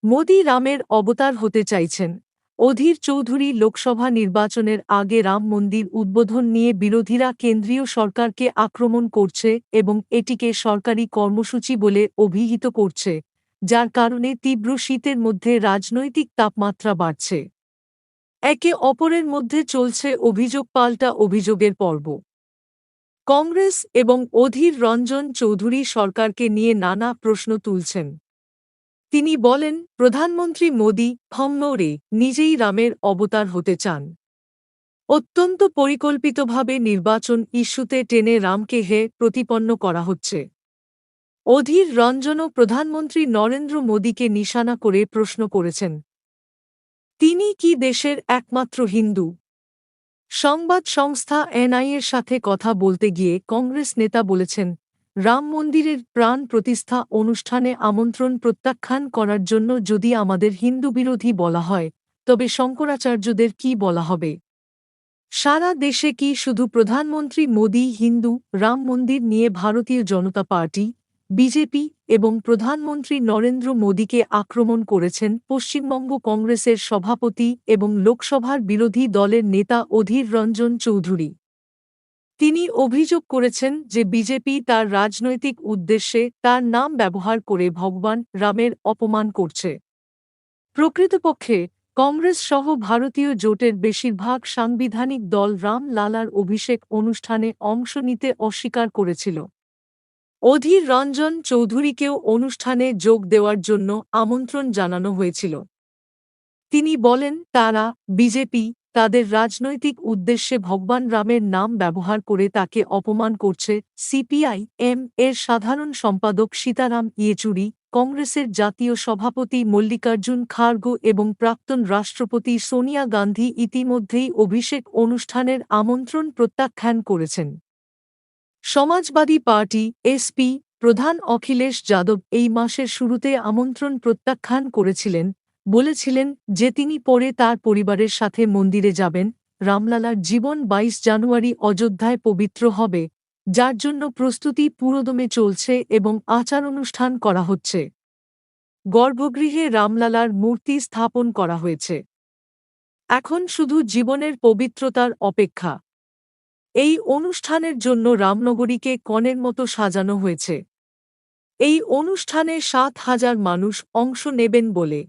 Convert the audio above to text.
মোদি রামের অবতার হতে চাইছেন। অধীর চৌধুরী লোকসভা নির্বাচনের আগে রাম মন্দির উদ্বোধন নিয়ে বিরোধীরা কেন্দ্রীয় সরকারকে আক্রমণ করছে এবং এটিকে সরকারি কর্মসূচি বলে অভিহিত করছে, যার কারণে তীব্র শীতের মধ্যে রাজনৈতিক তাপমাত্রা বাড়ছে। একে অপরের মধ্যে চলছে অভিযোগ পাল্টা অভিযোগের পর্ব। কংগ্রেস এবং অধীর রঞ্জন চৌধুরী সরকারকে নিয়ে নানা প্রশ্ন তুলছেন। তিনি বলেন, প্রধানমন্ত্রী মোদি থমনৌরে নিজেই রামের অবতার হতে চান। অত্যন্ত পরিকল্পিতভাবে নির্বাচন ইস্যুতে টেনে রামকে প্রতিপন্ন করা হচ্ছে। অধীর রঞ্জনও প্রধানমন্ত্রী নরেন্দ্র মোদিকে নিশানা করে প্রশ্ন করেছেন, তিনি কি দেশের একমাত্র হিন্দু? সংবাদ সংস্থা এনআইএর সাথে কথা বলতে গিয়ে কংগ্রেস নেতা বলেছেন, রাম মন্দিরের প্রাণ প্রতিষ্ঠা অনুষ্ঠানে আমন্ত্রণ প্রত্যাখ্যান করার জন্য যদি আমাদের হিন্দু বিরোধী বলা হয়, তবে শঙ্করাচার্যদের কি বলা হবে? সারা দেশে কি শুধু প্রধানমন্ত্রী মোদি হিন্দু? রাম মন্দির নিয়ে ভারতীয় জনতা পার্টি, বিজেপি এবং প্রধানমন্ত্রী নরেন্দ্র মোদিকে আক্রমণ করেছেন পশ্চিমবঙ্গ কংগ্রেসের সভাপতি এবং লোকসভার বিরোধী দলের নেতা অধীর রঞ্জন চৌধুরী। তিনি অভিযোগ করেছেন যে বিজেপি তার রাজনৈতিক উদ্দেশ্যে তার নাম ব্যবহার করে ভগবান রামের অপমান করছে। প্রকৃতপক্ষে কংগ্রেস সহ ভারতীয় জোটের বেশিরভাগ সাংবিধানিক দল রাম লালার অভিষেক অনুষ্ঠানে অংশ নিতে অস্বীকার করেছিল। অধীর রঞ্জন চৌধুরীকেও অনুষ্ঠানে যোগ দেওয়ার জন্য আমন্ত্রণ জানানো হয়েছিল। তিনি বলেন, তারা বিজেপি তাদের রাজনৈতিক উদ্দেশ্যে ভগবান রামের নাম ব্যবহার করে তাকে অপমান করছে। সিপিআই-এম এর সাধারণ সম্পাদক সীতারাম ইয়েচুরি, কংগ্রেসের জাতীয় সভাপতি মল্লিকার্জুন খাড়গে এবং প্রাক্তন রাষ্ট্রপতি সোনিয়া গান্ধী ইতিমধ্যেই অভিষেক অনুষ্ঠানের আমন্ত্রণ প্রত্যাখ্যান করেছেন। সমাজবাদী পার্টি এসপি প্রধান অখিলেশ যাদব এই মাসের শুরুতে আমন্ত্রণ প্রত্যাখ্যান করেছিলেন, বলেছিলেন যে তিনি পরে তার পরিবারের সাথে মন্দিরে যাবেন। রামলালার জীবন ২২ জানুয়ারি অযোধ্যায় পবিত্র হবে, যার জন্য প্রস্তুতি পুরোদমে চলছে এবং আচার অনুষ্ঠান করা হচ্ছে। গর্ভগৃহে রামলালার মূর্তি স্থাপন করা হয়েছে। এখন শুধু জীবনের পবিত্রতার অপেক্ষা। এই অনুষ্ঠানের জন্য রামনগরীকে কনের মতো সাজানো হয়েছে। এই অনুষ্ঠানে ৭,০০০ মানুষ অংশ নেবেন বলে